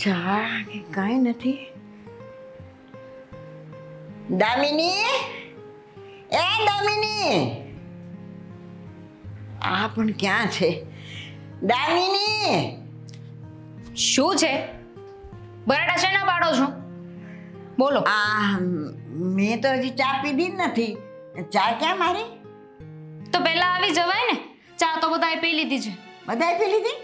ચા કે કાંઈ નથી. દામિની, એ દામિની, આ પણ ક્યાં છે? દામિની, શું છે? બરાટા શેના પાડો છો? બોલો. આ મેં તો હજી ચા પીધી જ નથી. ચા ક્યાં મારી? તો પહેલા આવી જવાય ને. ચા તો બધાએ પી લીધી છે. બધાએ પી લીધી?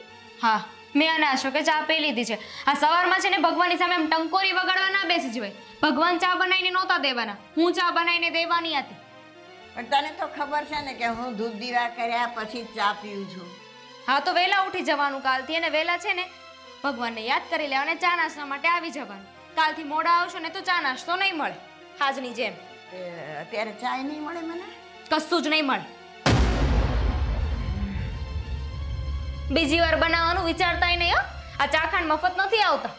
હા, મેં અને અશોકે ચા પી લીધી છે. આ સવારમાં છે ને ભગવાનની સામે એમ ટંકોરી વગાડવા ના બેસી જવાય. ભગવાન ચા બનાવીને નહોતા દેવાના, હું ચા બનાવીને દેવાની હતી. પણ તને તો ખબર છે ને કે હું ધૂપ દીવા કર્યા પછી ચા પીઉં છું. હા, તો વહેલા ઉઠી જવાનું કાલથી, અને વહેલા છે ને ભગવાનને યાદ કરી લેવાને ચા નાસ્તા માટે આવી જવાનું. કાલથી મોડા આવશો ને તો ચા નાસ્તો નહીં મળે, આજની જેમ. અત્યારે ચાય નહીં મળે મને? કશું જ નહીં મળે. બીજી વાર બનાવવાનું વિચારતાય નહીં હો. આ ચાખાંડ મફત નથી આવતા.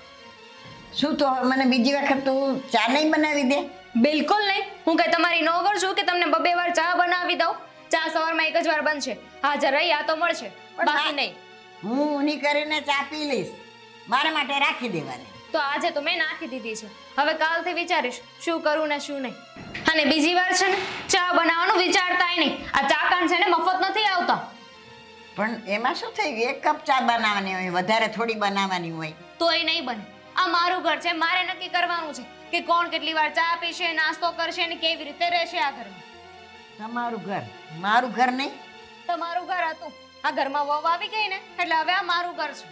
શું તો મને બીજી વખત તું ચા નહીં બનાવી દે? બિલકુલ નહીં. હું કઈ તમારી નોકર છું કે તમને બબે વાર ચા બનાવી દઉં? ચા સવારમાં એક જ વાર બનશે, હાજર રહી આ તો મળશે, બાકી નહીં. હું ઊની કરીને ચા પી લઈશ, મારા માટે રાખી દેવાની. તો આજે તો મેં નાખી દીધી છે, હવે કાલથી વિચારીશ શું કરું ને શું નહીં. અને બીજી વાર છે ને ચા બનાવવાનું વિચારતાય નહીં. આ ચાખાંડ છે ને મફત નથી આવતા. પણ એમાં શું થઈ ગયું? એક કપ ચા બનાવવાની હોય, વધારે થોડી બનાવવાની હોય. તો એ નહીં બને. આ મારું ઘર છે, મારે નક્કી કરવાનું છે કે કોણ કેટલી વાર ચા પીશે, નાસ્તો કરશે ને કેવી રીતે રહેશે આ ઘરમાં. તમારું ઘર? મારું ઘર નહીં. તમારું ઘર હતું, આ ઘરમાં વહુ આવી ગઈ ને એટલે હવે આ મારું ઘર છે.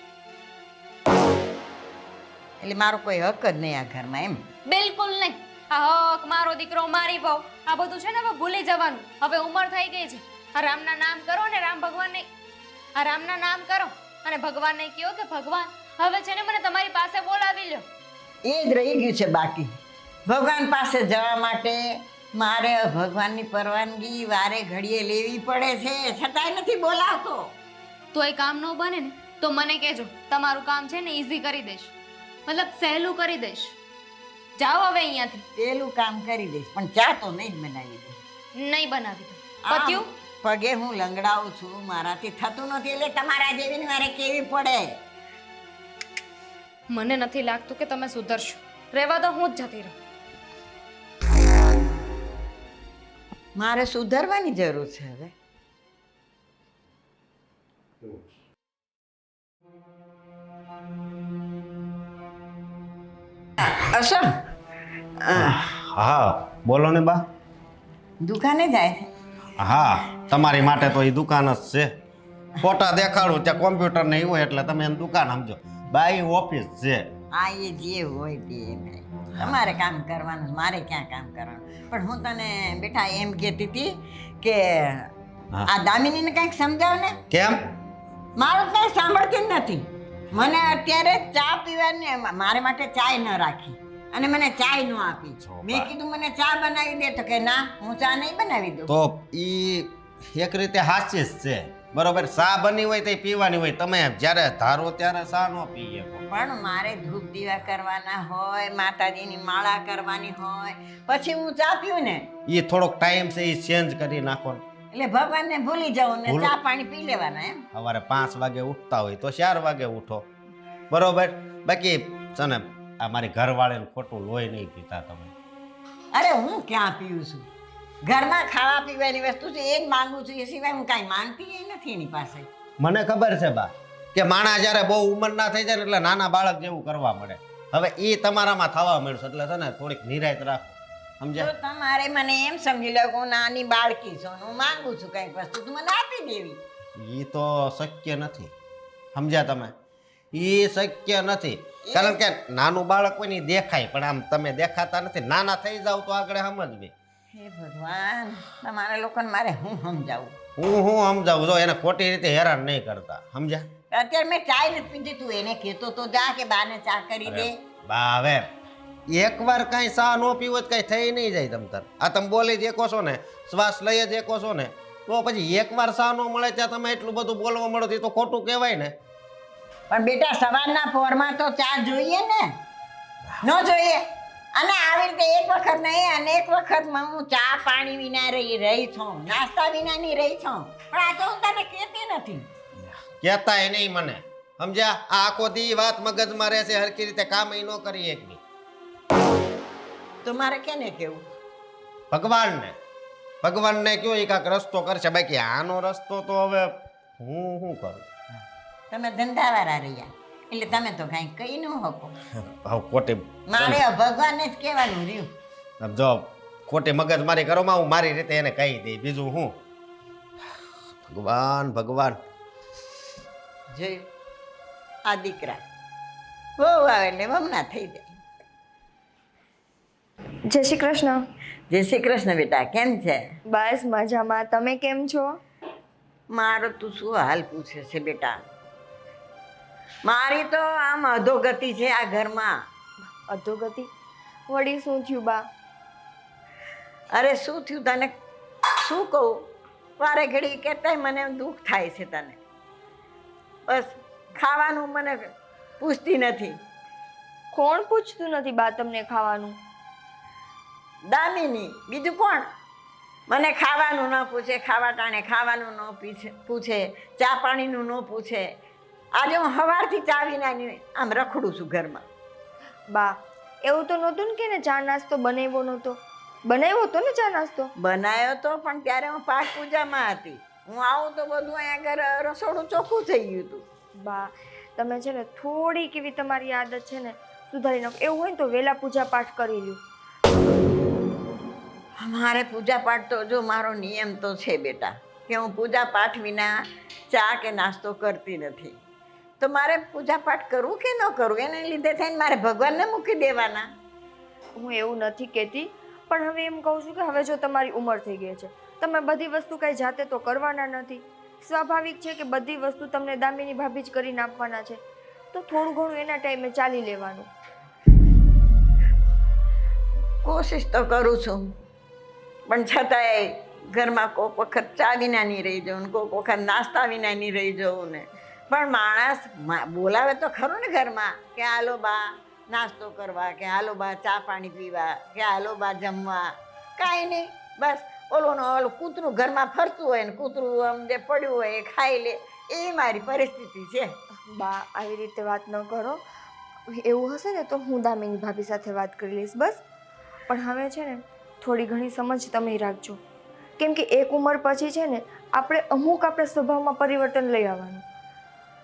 એટલે મારો કોઈ હક જ નહીં આ ઘરમાં, એમ? બિલકુલ નહીં. આ હક, મારો દીકરો, મારી વહુ, આ બધું છે ને હવે ભૂલી જવાનું. હવે ઉંમર થઈ ગઈ છે. આ રામના નામ કરો ને રામ ભગવાનને, આ રામના નામ કરો અને ભગવાનને કહો કે ભગવાન હવે છે ને મને તમારી પાસે બોલાવી લ્યો. એ જ રહી ગયું છે બાકી. ભગવાન પાસે જવા માટે મારે ભગવાનની પરવાનગી વારે ઘડીએ લેવી પડે છે, છતાંય નથી બોલાવતો. તો એ કામ ન બને ને તો મને કહેજો, તમારું કામ છે ને ઈઝી કરી દઈશ, મતલબ સહેલું કરી દઈશ. જાઓ હવે અહીંયાથી. પેલું કામ કરી દઈશ પણ ચા તો નહીં જ બનાવી દે. નહીં બનાવી દો. આમ પત્યું? પગે હું લંગડાવું છું, મારાથી થતું નથી, એટલે તમારા જેવીને મારે કેવી પડે. મને નથી લાગતું કે તમે સુધરશો. રહેવા દો, હું જ જતી રહું. મારે સુધરવાની જરૂર છે હવે. અસર હા બોલો ને બા. દુકાને જાય છે? હા, તમારી માટે તો એ દુકાન જ છે. ફોટા દેખાડું ત્યાં કોમ્પ્યુટર ને એવું એટલે તમે એમ દુકાન સમજો. બા એ ઓફિસ છે. આ એ જે હોય તે તમારે કામ કરવાનું, મારે ક્યાં કામ કરવાનું. પણ હું તને બેટા એમ કહેતી હતી કે આ દામિનીને કંઈક સમજાવ ને. કેમ? મારું કંઈ સાંભળતી જ નથી. મને અત્યારે ચા પીવાની, મારે માટે ચાય ન રાખી અને મને ચાય ન આપી. મેં કીધું મને ચા બનાવી દે, તો કે ના, હું ચા નહીં બનાવી દઉં. તો ઈ એક રીતે હાસ્ય જ છે, બરોબર. ચા બની હોય તો પીવાની હોય. તમે જ્યારે ધારો ત્યારે ચા ન પીએ. પણ મારે ધૂપ દીવા કરવાના હોય, માતાજીની માળા કરવાની હોય, પછી હું ચા પીઉં ને. એ થોડોક ટાઈમ છે એ ચેન્જ કરી નાખો ને. એટલે ભગવાનને ભૂલી જાઉં ને ચા પાણી પી લેવાના, એમ? સવારે 5 વાગે ઉઠતા હોય તો 4 વાગે ઉઠો, બરોબર. બાકી છે ને આ મારી ઘરવાળીને ખોટું લોહી નહીં પીતા તમે. અરે હું ક્યાં પીઉં છું? ઘરમાં ખાવા પીવાની વસ્તુ છે એ જ માંગુ છું, એ સિવાય હું કાંઈ માંગતી નથી એની પાસે. મને ખબર છે બા કે માણસ જ્યારે બહુ ઉંમર ના થઈ જાય ને એટલે નાના બાળક જેવું કરવા મળે. હવે એ તમારામાં થવા મળશે એટલે છે ને થોડીક નિરાયત રાખો, તો સમજ્યા? તમારે મને એમ સમજી લો કે હું નાની બાળકી છું, હું માંગુ છું કંઈક વસ્તુ, તું મને આપી દેવી. એ તો શક્ય નથી, સમજ્યા તમે? એ શક્ય નથી, કારણ કે નાનું બાળક કોઈ નહીં દેખાય, પણ આમ તમે દેખાતા નથી. નાના થઈ જાવ તો આગળ સમજવી. હે ભગવાન, તમારા લોકોને મારે હું સમજાવું? હું સમજાવું, જો એને ખોટી રીતે હેરાન નહીં કરતા, સમજ્યા? અત્યારે મેં ચાય નથી પીધી, તું એને કહેતો તો જા કે બાને ચા કરી દે. બા હવે એકવાર કાંઈ ચા ન પીવો તો કાંઈ થઈ નહીં જાય તમ તાર. આ તમે બોલી જ એકો છો ને, શ્વાસ લઈ જ એકો છો ને, તો પછી એકવાર ચા ન મળે ત્યાં તમે એટલું બધું બોલવા મળો તો એ તો ખોટું કહેવાય ને. પણ બેટા સવારના પોરમાં તો ચા જોઈએ ને, ન જોઈએ? અને આવી રીતે એક વખત નહીં અનેક વખત હું ચા પાણી વિના રહી છું, નાસ્તા વિનાની રહી છું, પણ આ તો હું તને કહેતી નથી. કહેતાય નહીં મને, સમજ્યા? આ આખો દી વાત મગજમાં રહેશે, હરખી રીતે કામ ન કરી એકની. તો મારે કેને કેવું? ભગવાનને કયો એ કાંઈક રસ્તો કરશે. બાકી આનો રસ્તો તો હવે હું શું કરું? તમે ધંધાવાળા રહ્યા એટલે તમે તો કાંઈ કહી ન શકો. હવે ખોટી મારે ભગવાનને જ કહેવાનું રહ્યું. જો ખોટી મગજમારી કરો માં હું મારી રીતે એને કહી દઈ, બીજું હું. ભગવાન જોયું આ દીકરા બહુ આવે એટલે વમના થઈ જાય. જય શ્રી કૃષ્ણ. જય શ્રી કૃષ્ણ બેટા, કેમ છે? બસ મજામાં. તમે કેમ છો? મારો તું શું હાલ પૂછે છે બેટા? મારી તો આમ અધોગતિ છે આ ઘરમાં. અધોગતિ? વળી શું થયું બા? અરે શું થયું તને શું કહું? વારે ઘડી કેટલાય મને દુઃખ થાય છે તને. બસ ખાવાનું મને પૂછતી નથી. કોણ પૂછતું નથી બા તમને ખાવાનું? દામિની, બીજું કોણ? મને ખાવાનું ન પૂછે, ખાવા ટાણે ખાવાનું ન પૂછે, ચા પાણીનું ન પૂછે. આજે હું સવારથી ચા વિના આમ રખડું છું ઘરમાં. બા એવું તો નહોતું ને કે ને ચા નાસ્તો બનાવ્યો નહોતો? બનાવ્યો હતો ને ચા નાસ્તો? બનાવ્યો તો, પણ ત્યારે હું પાઠ પૂજામાં હતી. હું આવું તો બધું અહીંયા આગળ રસોડું ચોખ્ખું થઈ ગયું હતું. બા તમે છે ને થોડીક એવી તમારી આદત છે ને સુધારી નાખો. એવું હોય ને તો વહેલા પૂજા પાઠ કરી લ્યો. મારે પૂજા પાઠ તો જો મારો નિયમ તો છે બેટા કે હું પૂજા પાઠ વિના ચા કે નાસ્તો કરતી નથી. તો મારે પૂજા પાઠ કરવું કે ન કરવું એને લીધે થઈને મારે ભગવાનને મૂકી દેવાના. હું એવું નથી કહેતી, પણ હવે એમ કહું છું કે હવે જો તમારી ઉંમર થઈ ગઈ છે, તમે બધી વસ્તુ કાંઈ જાતે તો કરવાના નથી. સ્વાભાવિક છે કે બધી વસ્તુ તમને દામિની ભાભી જ કરીને આપવાના છે, તો થોડું ઘણું એના ટાઈમે ચાલી લેવાનું. કોશિશ તો કરું છું, પણ છતાંય ઘરમાં કોઈક વખત ચા વિના નહીં રહી જાઉં ને કોઈક વખત નાસ્તા વિના નહીં રહી જાઉં ને. પણ માણસ બોલાવે તો ખરું ને ઘરમાં કે હાલો બા નાસ્તો કરવા, કે હાલો બા ચા પાણી પીવા, કે હાલો બા જમવા. કાંઈ નહીં, બસ ઓલું કૂતરું ઘરમાં ફરતું હોય ને કૂતરું આમ જે પડ્યું હોય એ ખાઈ લે. એ મારી પરિસ્થિતિ છે. બા આવી રીતે વાત ન કરો. એવું હશે ને તો હું દામિની ભાભી સાથે વાત કરી લઈશ બસ. પણ હવે છે ને થોડી ઘણી સમજ તમે રાખજો, કેમ કે એક ઉંમર પછી છે ને આપણે સ્વભાવમાં પરિવર્તન લઈ આવવાનું.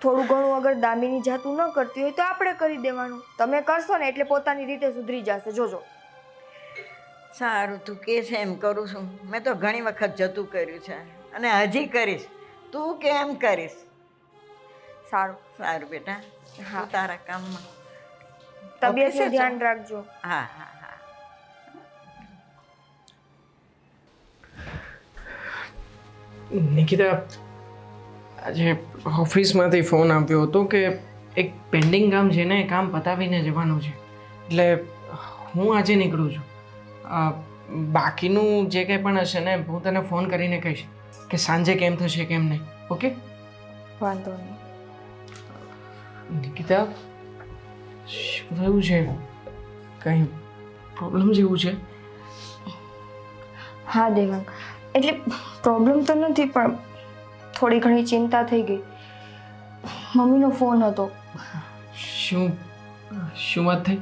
થોડું ઘણું અગર દામિની જાતું ન કરતી હોય તો આપણે કરી દેવાનું. તમે કરશો ને એટલે પોતાની રીતે સુધરી જશે, જોજો. સારું, તું કે છે એમ કરું છું. મેં તો ઘણી વખત જતું કર્યું છે અને હજી કરીશ. તું કેમ કરીશ? સારું સારું બેટા, હા. તું તારા કામમાં તબિયતનું ધ્યાન રાખજો. હા હા હા. નિકિતા, આજે ઓફિસમાંથી ફોન આવ્યો હતો કે એક પેન્ડિંગ કામ છે ને એ કામ પતાવીને જવાનું છે, એટલે હું આજે નીકળું છું. બાકીનું જે કંઈ પણ હશે ને હું તને ફોન કરીને કહીશ કે સાંજે કેમ થશે કેમ નહીં. ઓકે? વાંધો નહીં. નિકિતા, શું થયું છે? કંઈ પ્રોબ્લેમ જેવું છે? હા દેવાંગ, એટલે પ્રોબ્લેમ તો નથી, પણ થોડી ઘણી ચિંતા થઈ ગઈ. મમ્મીનો ફોન હતો. શું વાત થઈ?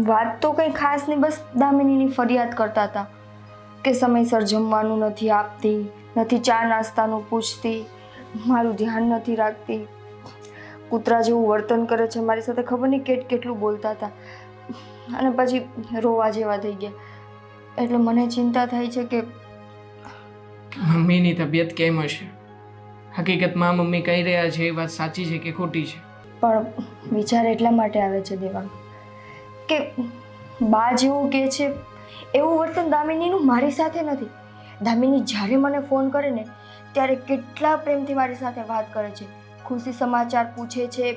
વાત તો કંઈ ખાસ નહીં, બસ દામિનીની ફરિયાદ કરતા હતા કે સમયસર જમવાનું નથી આપતી, નથી ચા નાસ્તાનું પૂછતી, મારું ધ્યાન નથી રાખતી, કૂતરા જેવું વર્તન કરે છે મારી સાથે. ખબર નહીં કેટલું બોલતા હતા અને પછી રોવા જેવા થઈ ગયા. એટલે મને ચિંતા થાય છે કે મમ્મીની તબિયત કેમ હશે. હકીકતમાં મમ્મી કહી રહ્યા છે એ વાત સાચી છે કે ખોટી છે? પણ વિચાર એટલા માટે આવે છે દેવાંગ કે બા જેવું કહે છે એવું વર્તન દામિનીનું મારી સાથે નથી. દામિની જ્યારે મને ફોન કરે ને ત્યારે કેટલા પ્રેમથી મારી સાથે વાત કરે છે, ખુશી સમાચાર પૂછે છે.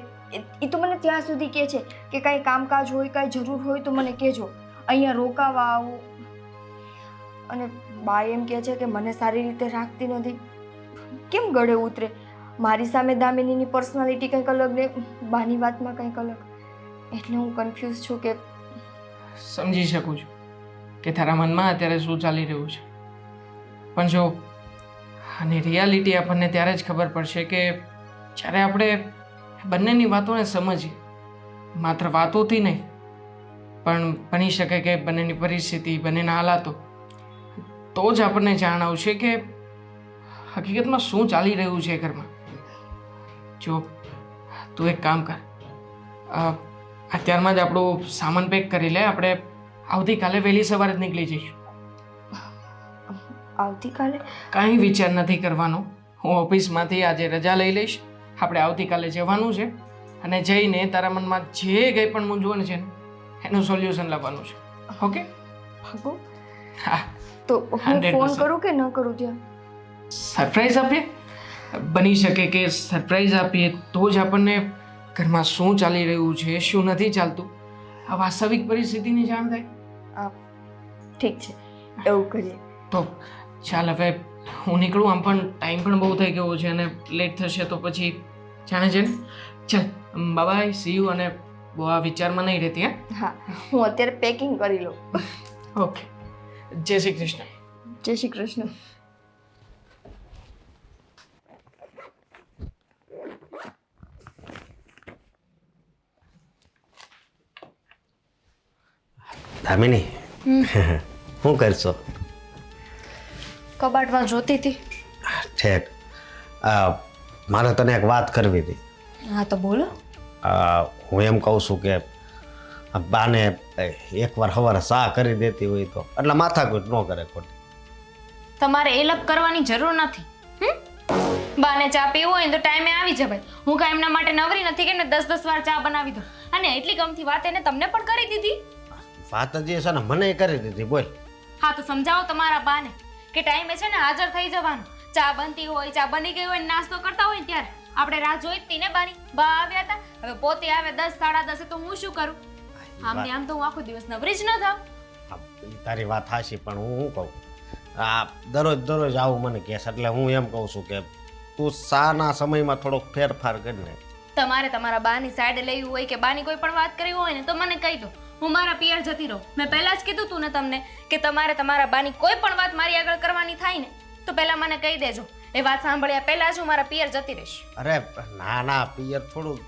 એ તો મને ત્યાં સુધી કહે છે કે કાંઈ કામકાજ હોય, કાંઈ જરૂર હોય તો મને કહેજો, અહીંયા રોકાવા આવું. અને બા એમ કહે છે કે મને સારી રીતે રાખતી નથી. કેમ ગળે ઉતરે? મારી સામે દામિનીની પર્સનાલિટી કંઈક અલગ ને બાની વાતમાં કંઈક અલગ. એટલે હું કન્ફ્યુઝ છું કે સમજી શકું છું કે તારા મનમાં અત્યારે શું ચાલી રહ્યું છે, પણ જો આની રિયાલિટી આપણને ત્યારે જ ખબર પડશે કે જ્યારે આપણે બંનેની વાતોને સમજીએ. માત્ર વાતોથી નહીં, પણ બની શકે કે બંનેની પરિસ્થિતિ, બંનેના હાલાતો, તો જ આપણને જાણ આવશે કે હકીકતમાં શું ચાલી રહ્યું છે ઘરમાં. જો તું એક કામ કર, અત્યારમાં જ આપણું સામાન પેક કરી લે. આપણે આવતીકાલે વહેલી સવારે જ નીકળી જઈશું. આવતીકાલે? કાંઈ વિચાર નથી કરવાનો. હું ઓફિસમાંથી આજે રજા લઈ લઈશ. આપણે આવતીકાલે જવાનું છે અને જઈને તારા મનમાં જે કંઈ પણ મૂંઝવણ છે ને એનું સોલ્યુશન લાવવાનું છે. ઓકે? ભાગો. હા. તો હું 100%. ફોન કરું કે ન કરું ત્યાં? સરપ્રાઈઝ આપીએ. બની શકે કે સરપ્રાઈઝ આપીએ તો જ આપણને ઘરમાં શું ચાલી રહ્યું છે, શું નથી ચાલતું, આ વાસ્તવિક પરિસ્થિતિની જાણ થાય. ઠીક છે, એવું કરીએ. તો ચાલ હવે હું નીકળું. આમ પણ ટાઈમ પણ બહુ થઈ ગયો છે અને લેટ થશે તો પછી જાણે છે ને. ચાલ, બાય, સી યુ. અને બહુ આ વિચારમાં નહીં રહેતી. હા, હું અત્યારે પેકિંગ કરી લઉં. ઓકે. જય શ્રી કૃષ્ણ. જય શ્રી કૃષ્ણ. દામિની, શું કરશો? કબાટમાં જોતી હતી. ઠેક. મારે તને એક વાત કરવી હતી. હા તો બોલો. હું એમ કહું છું કે બાને એકવાર સવારે સા કરી દેતી હોય તો, એટલે માથાકૂટ ન કરે ખોટી. તમારે એ લપ કરવાની જરૂર નથી. બાને ચા પીવું હોય ને તો ટાઈમે આવી જવાય. હું કાંઈ એમના માટે નવરી નથી કે ને 10-10 વાર ચા બનાવી દઉં. અને એટલી ગમતી વાત એને તમને પણ કરી દીધી. વાત જે છે ને મને કરી દીધી. બોલ. હા તો સમજાવો તમારા બાને કે ટાઈમે છે ને હાજર થઈ જવાનું. ચા બનતી હોય, ચા બની ગઈ હોય, નાસ્તો કરતા હોય ત્યારે આપણે રાહ જોઈ જ ને બાની. બા આવ્યા હતા, હવે પોતે આવે 10, 10:30 તો હું શું કરું? આમ ને આમ તો હું આખો દિવસ નવરી જ ન થાવ. તારી વાત હાશી, પણ હું શું કહું, આ દરરોજ આવું મને કહેશ, એટલે હું એમ કહું છું કે તું શાના સમયમાં થોડોક ફેરફાર કરીને. તમારે તમારા બાની સાઈડ લેવી હોય કે બાની કોઈ પણ વાત કરવી હોય ને તો મને કહી દો. હું મારા પિયર જતી રહું. મેં પહેલા જ કીધું તું ને તમને કે તમારે તમારા બાની કોઈ પણ વાત મારી આગળ કરવાની થાય ને તો પહેલા મને કહી દેજો. એ વાત સાંભળ્યા પહેલા જ હું મારા પિયર જતી રહીશ. અરે ના, પિયર થોડું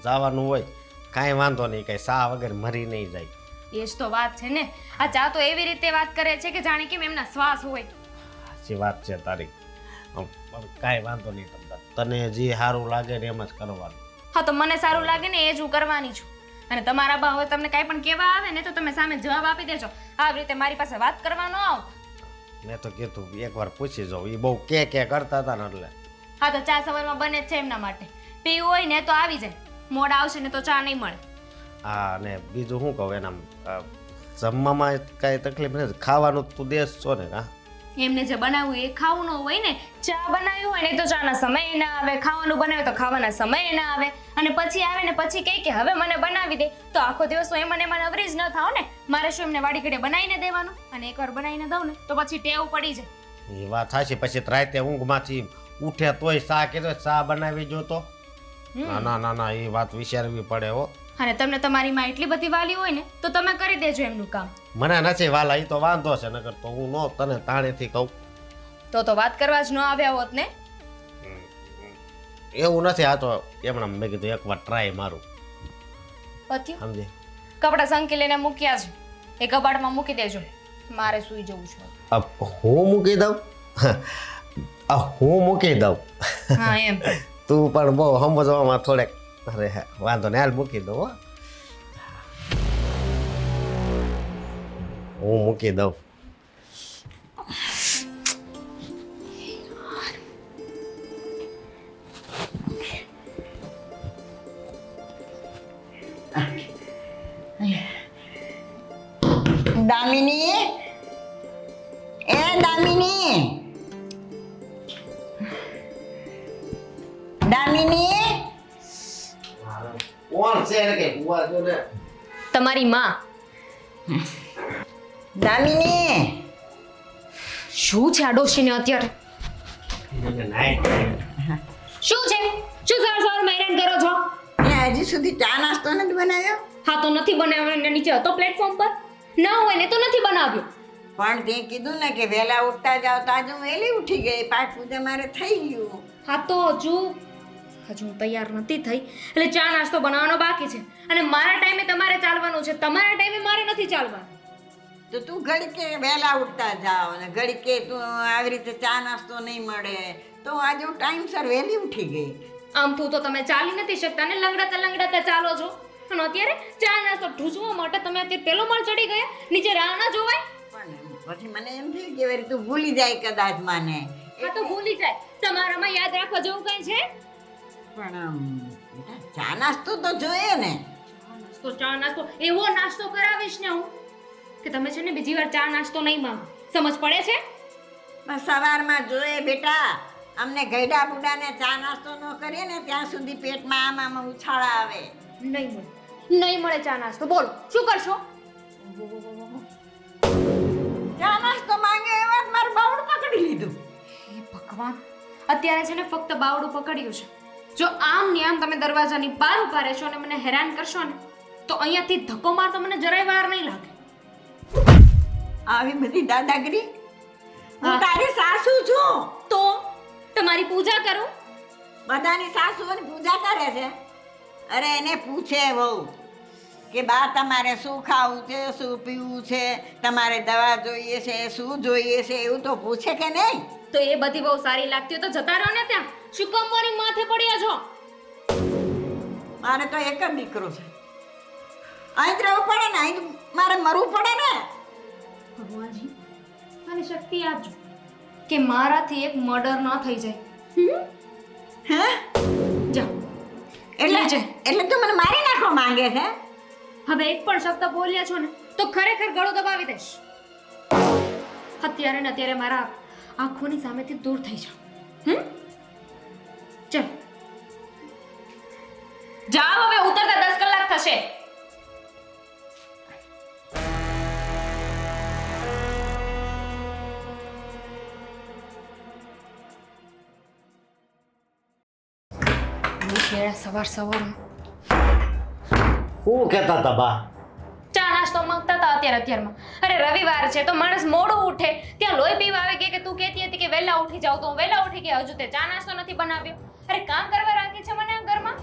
જવાનું હોય, કાંઈ વાંધો નહીં, કાંઈ સા વગર મરી નહીં જાય. એ જ તો વાત છે ને. આ ચા તો એવી રીતે વાત કરે છે કે જાણે કેમ એમના શ્વાસ હોય. સાચી વાત છે તારી. કાંઈ વાંધો નહીં, તને જે સારું લાગે ને એમ જ કરવાનું. હા તો મને સારું લાગે ને એ જ હું કરવાની છું. અને તમારા બા હવે તમને કાંઈ પણ કહેવા આવે ને તો તમે સામે જવાબ આપી દેજો. આવી રીતે મારી પાસે વાત કરવા ન આવો. મેં તો કીધું એકવાર પૂછી જાઉં, એ બહુ કે કરતા હતા ને એટલે. હા તો ચા સવારમાં બને જ છે એમના માટે. પીવું હોય ને તો આવી જાય, મોડા આવશે ને તો ચા નહીં મળે. હા, અને બીજું શું કહું, એના જમવામાં કાંઈ તકલીફ નથી, ખાવાનું તું દેશ છો ને. હા, એમને જે બનાવ્યું એ ખાવું ન હોય ને. ચા બનાવ્યું હોય ને તો ચાના સમય ના આવે, ખાવાનું બનાવ્યું તો ખાવાના સમય ના આવે, અને પછી આવે ને પછી કહે કે હવે મને બનાવી દે, તો આખો દિવસ હું એમાં નવરી જ ન થાવ ને. મારે શું એમને વાડી ઘડે બનાવીને દેવાનું? અને એકવાર બનાવીને દઉં ને તો પછી ટેવ પડી જાય. એ વાત થાશે. પછી રાતે ઊંઘમાંથી ઉઠે તોય સા કીધો સા બનાવી જો તો. ના, એ વાત વિચારવી પડે હો. અને તમને તમારી માં એટલી બધી વાલી હોય ને તો તમે કરી દેજો એમનું કામ. મને નથી વાલા, એ તો વાંધો છે, નકર તો હું નો તને તાણેથી કહું તો વાત કરવા જ ન આવ્યા હોત ને. એવું નથી. આ તો એમણે મેં કીધું એકવાર ટ્રાય મારું. પત્યું? સમજે? કપડા સંકી લઈને મૂક્યા છે, એ કબાટમાં મૂકી દેજો. મારે સૂઈ જવું છે. હું મૂકી દઉં? હું મૂકી દઉં? હા એમ. તું પણ બહુ સમજવામાં થોડેક. અરે વાંધો ને, હાલ મૂકી દઉં. હો, હું મૂકી દઉં. દામિની, દામિની, કોણ છે ને કે બુઆ જો ને? તમારી માં. દામિની, શું છે આ ડોશીને અત્યારે? શું છે? શું સવાર હેરાન કરો છો? હજી સુધી ચા નાસ્તો નથી બનાવ્યો? હા તો નથી બનાવ્યો ને નીચે હતો પ્લેટફોર્મ પર. ના હોય ને તો નથી બનાવ્યો. પણ તે કીધું ને કે વહેલા ઉઠતા જાવ તો આજે હું વહેલી ઉઠી ગઈ. પાઠ પૂજા મારે થઈ ગયું. હા તો હજુ હજુ હું તૈયાર નથી થઈ એટલે ચા નાસ્તો બનાવવાનો બાકી છે અને મારા ટાઈમે તમારે ચાલવાનું છે, તમારા ટાઈમે મારે નથી ચાલવાનું. તો તું ઘડીકે વહેલા ઉઠતા જાવ અને ઘડીકે તું આવી રીતે ચા નાસ્તો નહીં મળે તો આજે હું ટાઈમસર વહેલી ઉઠી ગઈ. આમ તું તો તમે ચાલી નથી શકતા ને લંગડાતા ચાલો છો અને અત્યારે ચા નાસ્તો ઢૂસવા માટે તમે અત્યારે પેલો માળ ચડી ગયા, નીચે રાહ ના જોવાય. પણ પછી મને એમ થયું કે વળી તું ભૂલી જાય કદાચ મને. હા તો ભૂલી જાય, તમારામાં યાદ રાખવા જેવું કઈ છે? પણ બેટા ચા નાસ્તો તો જોઈએ ને. ચા નાસ્તો એવો નાસ્તો કરાવીશ ને હું કે તમે છે ને બીજી વાર ચા નાસ્તો નહીં માંગો. સમજ પડે છે? પણ સવારમાં જોઈએ બેટા, અમને ગયડા બુડાને ચા નાસ્તો ન કરીએ ને ત્યાં સુધી પેટમાં આમ ઉછાળા આવે. નહીં મળે ચા નાસ્તો. બોલો શું કરશો? ચા નાસ્તો માંગે એવા જ મારું બાવડું પકડી લીધું. હે ભગવાન, અત્યારે છે ને ફક્ત બાવડું પકડ્યું છે. જો આમ ને આમ તમે દરવાજાની બહાર ઉભા રહેશો અને મને હેરાન કરશો ને તો અહીંયાથી ધક્કો મારતો મને જરાય વાર નહીં લાગે. આવી બધી દાદાગીરી? હું હા. તારી સાસુ છું. તો તમારી પૂજા કરું. બધાની સાસુઓની પૂજા કરે છે. અરે એને પૂછે વહુ કે બા તમારે શું ખાવું છે, શું પીવું છે, તમારે દવા જોઈએ છે, શું જોઈએ છે, એવું તો પૂછે કે નહીં? તો એ બધી બહુ સારી લાગતી હોય તો જતા રહો ને ત્યાં. શું કામ મારી માથે પડ્યા છો? મારે તો એક જ દીકરો છે. અહીં જ રહેવું પડે ને, અહીં મારે મરવું પડે ને. ભગવાનજી મને શક્તિ આપજો કે મારાથી એક મર્ડર ન થઈ જાય. હે? જાઓ. એટલે તું મને મારી નાખવા માંગે છે? હવે એક પણ શબ્દ બોલ્યા છો ને તો ખરેખર ગળું દબાવી દઈશ. અત્યારે ને અત્યારે મારા આંખોની સામેથી દૂર થઈ જાઓ. ચલ જાઓ, હવે ઉતરતા 10 કલાક થશે. સવાર શું કહેતા હતા બા? ચા નાસ્તો માંગતા હતા અત્યારમાં. અરે રવિવાર છે તો માણસ મોડું ઉઠે, ત્યાં લોહી પીવા આવે કે તું કહેતી હતી કે વહેલા ઉઠી જાવ તો હું વહેલા ઉઠી ગઈ. હજુ તે ચા નાસ્તો નથી બનાવ્યો. અરે કામ કરવા રાખી છે મને આ ઘરમાં.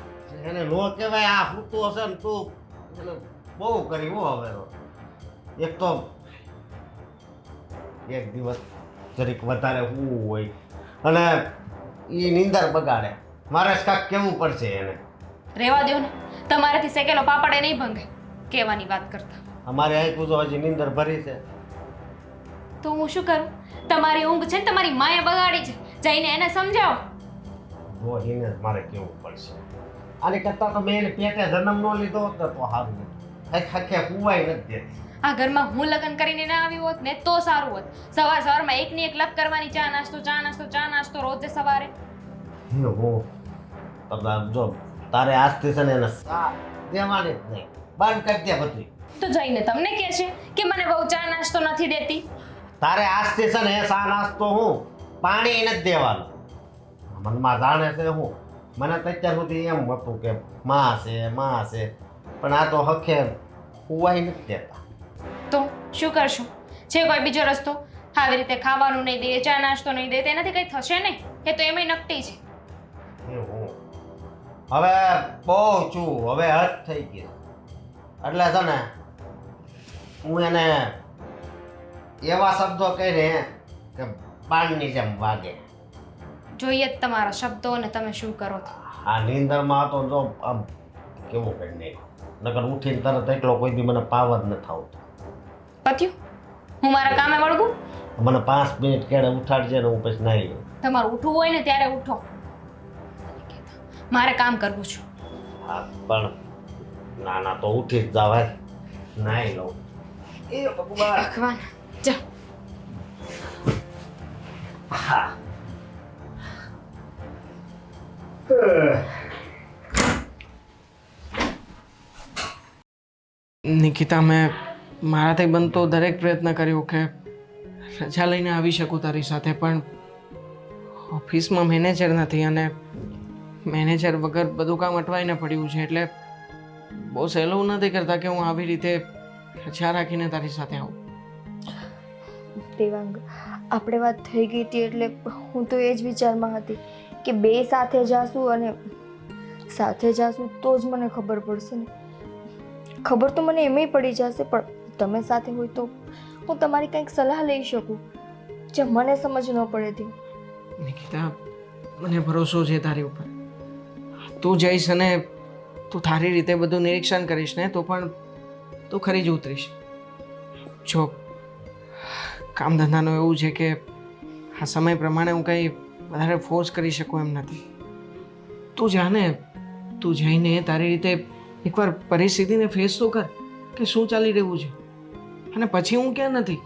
એને નો કહેવાય, આ સૂતું હશે ને તું એને બહુ કરી હો. હવે એક તો એક દિવસ જરીક વધારે હું હોય અને એ નીંદર બગાડે. મારે કાંક કેવું પડશે એને. રેવા દો ને, તમારાથી શેકેલો પાપડે નહીં ભંગે. કહેવાની વાત કરતા અમારે આખું તો હજી નીંદર ભરી છે. તો હું શું કરું? તમારી ઊંઘ છે ને તમારી માએ બગાડી છે. જઈને એને સમજાવો. રોહીને જ મારે કેવું પડશે. આને કરતાં તો મેં એને પેટે જન્મ ન લીધો હોત ને તો સારું હતું. ખાખે કુવાય નથી દેતી. આ ઘરમાં હું લગ્ન કરીને ના આવી હોત ને તો સારું હોત. સવારમાં એકની એક લપ કરવાની, ચા નાસ્તો ચા નાસ્તો ચા નાસ્તો રોજે સવારે. હો જો તારે આજથી છે ને એને સા દેવાની જ નહીં, બંધ કરી દે બધું. તો જઈને તમને કહે છે કે મને બહુ ચા નાસ્તો નથી દેતી. તારે આજથી છે ને સા નાસ્તો હું પાણી નથી દેવાનું. મનમાં જાણે છે હું, મને તો અત્યાર સુધી એમ હતું કે માં છે પણ આ તો હખે કુવાય નથી દેતા. તો શું કરશું? છે કોઈ બીજો રસ્તો? આવી રીતે ખાવાનું નહીં દે, ચા નાસ્તો નહીં દે, તેનાથી કંઈ થશે નહીં. એ તો એમાંય નકટી છે. એવું હવે બહુ છું, હવે હદ થઈ ગઈ. એટલે છે ને હું એને એવા શબ્દો કહીને કે બાણની જેમ વાગે. જોઈએ જ તમારા શબ્દો ને તમે શું કરો છો. આ નીંદરમાં તો જો આમ કેવું કરી નહીં, નકર ઉઠીને તરત એકલો કોઈ દી મને પાવ જ ન થાવતો. પત્યું? હું મારા કામે વળગું? મને 5 મિનિટ કેળે ઉઠાડજે ને હું પછી નાહી લઉં. તમારું ઉઠવું હોય ને ત્યારે ઉઠો. મારે કામ કરવું છે. હા પણ ના તો ઉઠી જ જવાય, નાહી લઉં. એ ભગવાન. ભગવાન જા. હા નિકિતા, મેં મારાથી બનતો દરેક પ્રયત્ન કર્યો કે રજા લઈને આવી શકું તારી સાથે, પણ ઓફિસમાં મેનેજર નથી અને મેનેજર વગર બધું કામ અટવાઈને પડ્યું છે. એટલે બહુ સહેલું નથી કરતા કે હું આવી રીતે રજા રાખીને તારી સાથે આવું. દેવાંગ, આપણે વાત થઈ ગઈ હતી એટલે હું તો એ જ વિચારમાં હતી કે બે સાથે જાશું અને સાથે જાશું તો જ મને ખબર પડશે ને. ખબર તો મને એમય પડી જશે, પણ તમે સાથે હોય તો હું તમારી કંઈક સલાહ લઈ શકું જે મને સમજ ન પડે તે. નિકિતા, મને ભરોસો છે તારી ઉપર. તું જઈશ અને તું તારી રીતે બધું નિરીક્ષણ કરીશ ને તો પણ તું ખરી જ ઉતરીશ. જો કામ ધંધાનું એવું છે કે આ સમય પ્રમાણે હું કંઈ વધારે ફોર્સ કરી શકું એમ નથી. તું જાને, તું જઈને તારી રીતે એકવાર પરિસ્થિતિને ફેસ તો કર કે શું ચાલી રહ્યું છે. અને પછી હું ક્યાં નથી,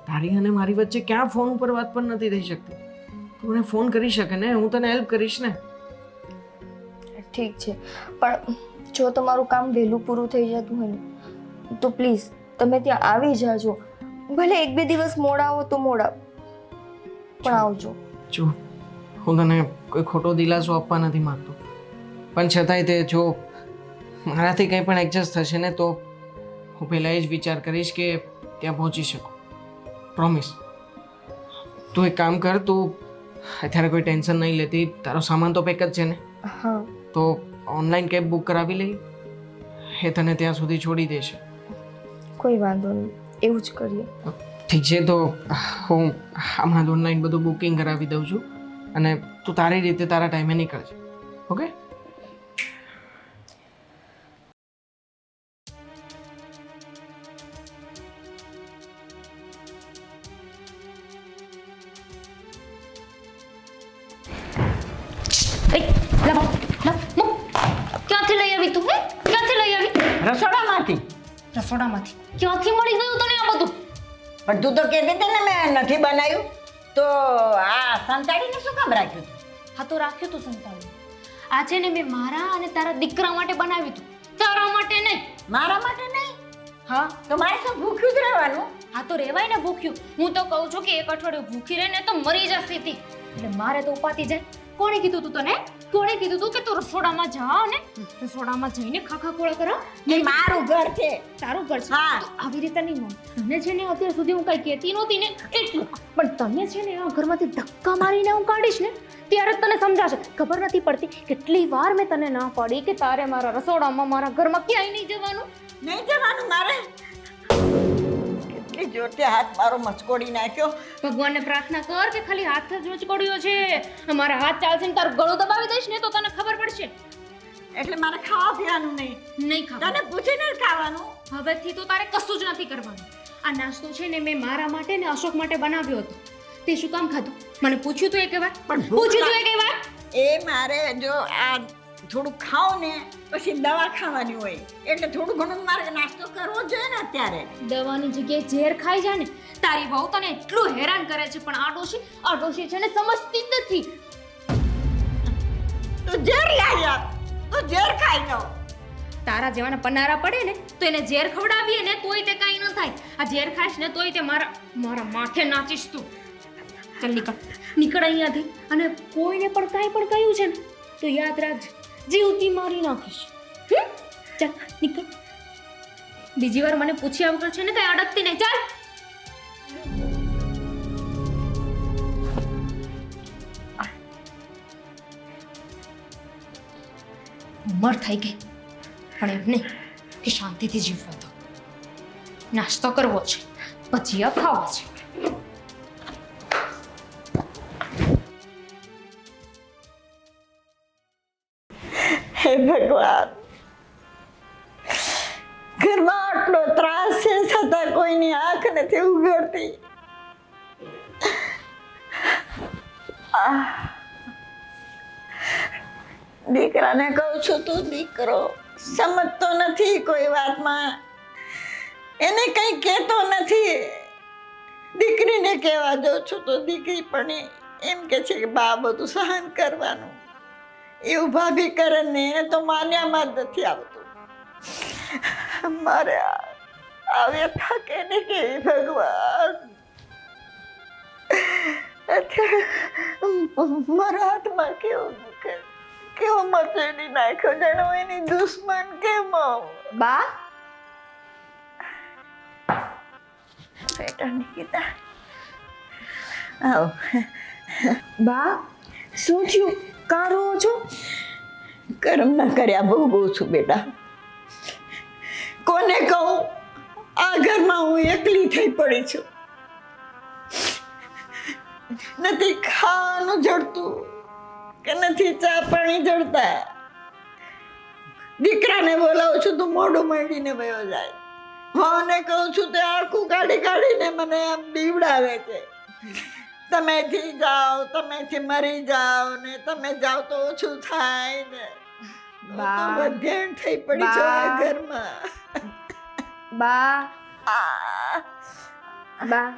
તારી અને મારી વચ્ચે ક્યાં ફોન ઉપર વાત પણ નથી થઈ શકતી. તું મને ફોન કરી શકે ને, હું તને હેલ્પ કરીશ ને. ઠીક છે, પણ જો તમારું કામ વહેલું પૂરું થઈ જતું હોય ને તો પ્લીઝ તમે ત્યાં આવી જાજો. ભલે 1-2 દિવસ મોડા આવો તો મોડા, પણ આવજો. જો હું તને કોઈ ખોટો દિલાસો આપવા નથી માંગતો, પણ છતાંય તે જો મારાથી કંઈ પણ એડજસ્ટ થશે ને તો હું પહેલાં એ જ વિચાર કરીશ કે ત્યાં પહોંચી શકું. પ્રોમિસ. તું એક કામ કર, તું અત્યારે કોઈ ટેન્શન નહીં લેતી. તારો સામાન તો પેક જ છે ને? હા. તો ઓનલાઈન કેબ બુક કરાવી લઈ, એ તને ત્યાં સુધી છોડી દેશે. કોઈ વાંધો નહીં, એવું જ કરીએ. ઠીક છે, તો હું હમણાં જ ઓનલાઈન બધું બુકિંગ કરાવી દઉં છું અને તું તારી રીતે તારા ટાઈમે નીકળજે. ઓકે? ક્યાંથી લઈ આવી તું? ક્યાંથી લઈ આવી? રસોડામાંથી. રસોડામાંથી ક્યાંથી મળી ગયું તને આ બધું? પણ તું તો કહેતી હતી ને મેં નથી બનાવ્યું, તો આ સંતાડીને શું કામ રાખ્યું? હા તો રાખ્યું તું સંતાડું. આ છે ને મેં મારા અને તારા દીકરા માટે બનાવ્યું તું, તારા માટે નહીં. મારા માટે નહીં? હા તો મારે શું ભૂખ્યું જ રહેવાનું? હા તો રહેવાય ને ભૂખ્યું. હું તો કહું છું કે એક અઠવાડિયું ભૂખી રહે ને તો મરી જશે તી. એટલે મારે તો ઉપાતી જાય. કોણે કીધું તું તને? કોણે કીધું તું કે તું રસોડામાં જા ને રસોડામાં જઈને ખાખા ખોળા કરો? એ મારું ઘર છે. તારું ઘર છે. હા. તો આવી રીતે નહીં માન. તને છે ને અત્યાર સુધી હું કઈ કહેતી નહોતી ને એટલું, પણ તને છે ને આ ઘરમાંથી ધક્કા મારીને હું કાઢીશ ને ત્યારે જ તને સમજાશે. ખબર નથી પડતી કેટલી વાર મેં તને ના પાડી કે તારે મારા રસોડામાં મારા ઘરમાં ક્યાંય નહીં જવાનું. નહીં જવાનું મારે. કેટલી જોરથી હાથ મારો મચકોડી નાખ્યો. ભગવાનને પ્રાર્થના કર કે ખાલી હાથ જ મચકોડ્યો છે. મારા હાથ ચાલશે ને તારું ગળું દબાવી દઈશ ને તો તને ખબર પડશે. એટલે મારે ખાવા પીવાનું નહીં. નહીં ખાવાનું. તને પૂછીને જ ખાવાનું. હવેથી તો તારે કશું જ નથી કરવાનું. આ નાસ્તો છે ને મેં મારા માટે ને અશોક માટે બનાવ્યો હતો. તે શું કામ ખાધું? મને પૂછ્યું તું એક વાર? પણ પૂછ્યું તું એક વાર? એ મારે જો આ થોડું ખાવ ને પછી દવા ખાવાની હોય, એટલે થોડું ઘણું મારે નાસ્તો કરવો જોઈએ ને અત્યારે. દવાની જગ્યાએ ઝેર ખાઈ જાય ને. તારી વહુ તને એટલું હેરાન કરે છે, પણ આ ડોશી છે ને સમજતી જ નથી. તું ઝેર લાવી આપ, તું ઝેર ખાઈ લો. તારા જેવાને પનારા પડે ને તો એને ઝેર ખવડાવીએ ને તોય તે કાંઈ ન થાય. આ ઝેર ખાઈશ ને તોય તે મારા માથે નાચીશ તું. ચાલ નીકળ અહીંયાથી. અને કોઈને પણ કાંઈ પણ કહ્યું છે ને તો યાદ રાખજે, જીવતી મારી નાખીશ. ચાલ નીકળ. બીજી વાર મને પૂછ્યા વગર છે ને કઈ અડકતી નહીં. ચાલ. ઉંમર થઈ ગઈ પણ એમ નહીં કે શાંતિથી જીવવા દો. નાસ્તો કરવો છે, ભજીયા ખાવા છે. હે ભગવાન, ઘરમાં આટલો ત્રાસ છે છતાં કોઈની આંખ નથી ઉઘડતી. દીકરાને કહું છું તું દીકરો સમજતો નથી કોઈ વાતમાં, એને કંઈ કહેતો નથી. દીકરીને કહેવા જાઉં છું તો દીકરી પણ એમ કે છે કે બા બધું સહન કરવાનું. એવું ભાભી કરે ને એને તો માન્યામાં જ નથી આવતું. મારે આવે થાકે ને કેવી ભગવાન. મારા હાથમાં કેવું દુખે, કેવો મચેડી નાખ્યો જાણો એની દુશ્મન કેમ. બા, બેટા નિકિતા આવ. બા શું થયું? કાં રહો છો? કર્મ ના કર્યા ભોગવું છું બેટા. કોને કહું, આ ઘરમાં હું એકલી થઈ પડી છું. નથી ખાવાનું જડતું કે નથી ચા પાણી જડતા. દીકરાને બોલાવું છું તો મોઢું માંડીને વયો જાય. વહુને કહું છું તે આખું કાઢી કાઢીને મને આમ બીવડાવે છે. તમેથી જાઓ, તમેથી મરી જાઓ ને તમે જાઓ તો ઓછું થાય ને. બા. વધેણ થઈ પડી છે આ ઘરમાં. બા બા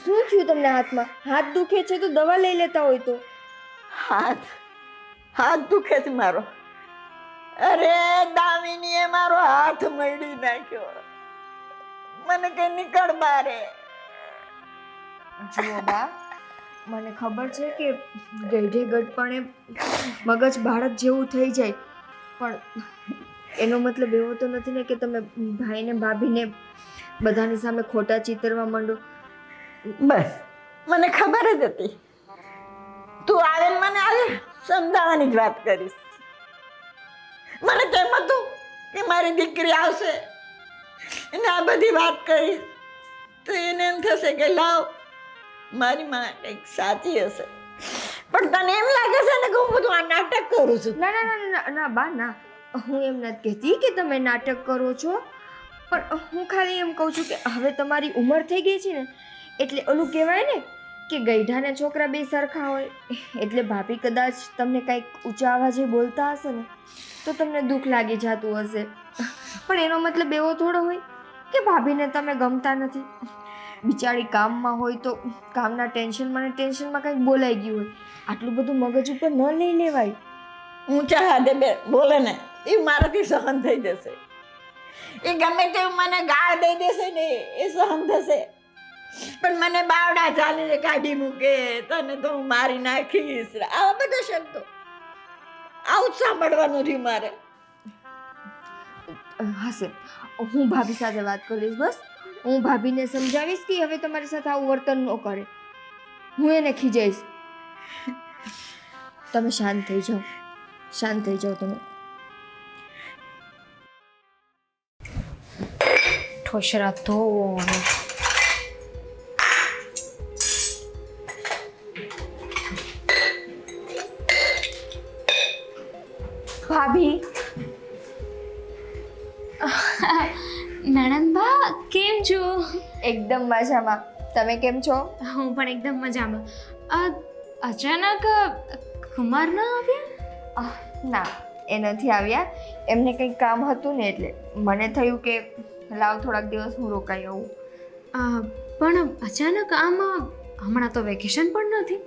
શું થયું તમને હાથમાં? હાથ દુખે છે તો દવા લઈ લેતા હોય તો. હાથ દુખે છે મારો. અરે દામિનીએ મારો હાથ મરડી નાખ્યો. મને કઈ નીકળ બારે. જુઓ બા, મને ખબર છે કે ગઢે ગઢપણે મગજ બાળક જેવું થઈ જાય, પણ એનો મતલબ એવો તો નથી ને કે તમે ભાઈને ભાભીને બધાની સામે ખોટા ચિતરવા માંડો. બસ મને ખબર જ હતી તું આવે ને મને આજે સમજાવવાની જ વાત કરીશ. મને તેમ હતું કે મારી દીકરી આવશે અને આ બધી વાત કરીશ તો એને એમ થશે કે લાવ મારી માં કંઈક સાચી હશે. પણ તને એમ લાગે છે ને કે હું બધું આ નાટક કરું છું. ના ના ના ના ના બા ના, હું એમ નથી કહેતી કે તમે નાટક કરો છો, પણ હું ખાલી એમ કહું છું કે હવે તમારી ઉંમર થઈ ગઈ છે ને, એટલે ઓલું કહેવાય ને કે ગઈઢાના છોકરા બે સરખા હોય. એટલે ભાભી કદાચ તમને કંઈક ઊંચા અવાજે બોલતા હશે ને તો તમને દુઃખ લાગી જતું હશે, પણ એનો મતલબ એવો થોડો હોય કે ભાભીને તમે ગમતા નથી. બિચારી કામમાં હોય તો કામના ટેન્શનમાં ને ટેન્શનમાં કંઈક બોલાઈ ગયું હોય. આટલું બધું મગજ ઉપર ન લઈ લેવાય. ઊંચા હાથે બે બોલે ને એ મારાથી સહન થઈ જશે. એ ગમે તેવું મને ગાળ દઈ દેશે ને એ સહન થશે, પણ મને બાવડા ચાલીને કાઢી મૂકે તને તો હું મારી નાખીશ, આવા બધા શબ્દો આવું જ સાંભળવાનું રહ્યું મારે. હશે, હું ભાભી સાથે વાત કરીશ. બસ હું ભાભીને સમજાવીશ કે હવે તમારી સાથે આવું વર્તન ન કરે. હું એને ખીજાઈશ. તમે શાંત થઈ જાઓ, શાંત થઈ જાઓ તમે. ઠોસરા ધોવો ભાભી, નણંદબા કેમ છો? એકદમ મજામાં. તમે કેમ છો? હું પણ એકદમ મજામાં. અચાનક કુમાર ન આવ્યા? ના, એ નથી આવ્યા. એમને કંઈક કામ હતું ને એટલે મને થયું કે લાવ થોડાક દિવસ હું રોકાઈ આવું. પણ અચાનક આમાં હમણાં તો વેકેશન પણ નથી.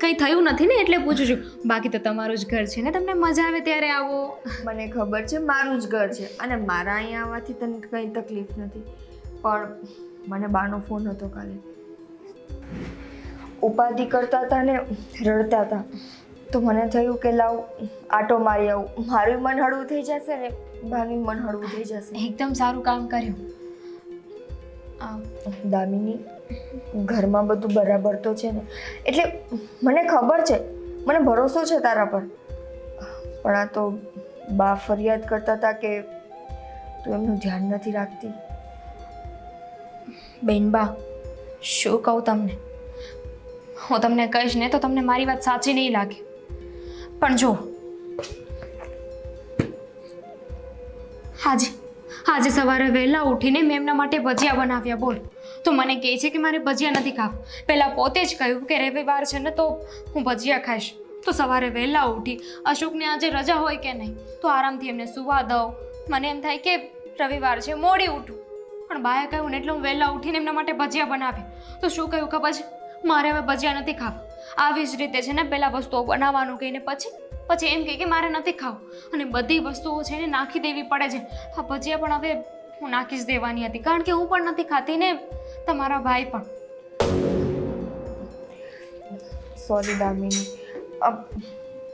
કંઈ થયું નથી ને એટલે પૂછું છું. બાકી તો તમારું જ ઘર છે ને, તમને મજા આવે ત્યારે આવો. મને ખબર છે મારું જ ઘર છે અને મારા અહીંયા આવવાથી તને કંઈ તકલીફ નથી, પણ મને બાનો ફોન હતો કાલે. ઉપાધિ કરતા હતા ને રડતા હતા, તો મને થયું કે લાવ આટો મારી આવું. મારું મન હળવું થઈ જશે ને બાનું મન હળવું થઈ જશે. એકદમ સારું કામ કર્યું. દામિની, ઘરમાં બધું બરાબર તો છે ને? એટલે મને ખબર છે, મને ભરોસો છે તારા પર, પણ આ તો બા ફરિયાદ કરતા હતા કે તું એમનું ધ્યાન નથી રાખતી. બેનબા, શું કહું તમને? હું તમને કહીશ ને તો તમને મારી વાત સાચી નહીં લાગે, પણ જો આજે સવારે વહેલા ઉઠીને મેં એમના માટે ભજીયા બનાવ્યા. બોલ, તો મને કહે છે કે મારે ભજીયા નથી ખાવા. પહેલાં પોતે જ કહ્યું કે રવિવાર છે ને તો હું ભજીયા ખાઈશ. તો સવારે વહેલા ઉઠી, અશોકને આજે રજા હોય કે નહીં તો આરામથી એમને સુવા દઉં. મને એમ થાય કે રવિવાર છે, મોડી ઉઠું, પણ બાએ કહ્યું ને એટલે હું વહેલા ઉઠીને એમના માટે ભજીયા બનાવ્યા. તો શું કહ્યું ખબર છે? મારે હવે ભજીયા નથી ખાવા. આવી જ રીતે છે ને પહેલાં વસ્તુઓ બનાવવાનું કહીને પછી એમ કહે કે મારે નથી ખાવું, અને બધી વસ્તુઓ છે ને નાખી દેવી પડે છે. આ ભજીયા પણ હવે હું નાખી જ દેવાની હતી, કારણ કે હું પણ નથી ખાતી ને તમારા ભાઈ પણ. સોરી દામિની,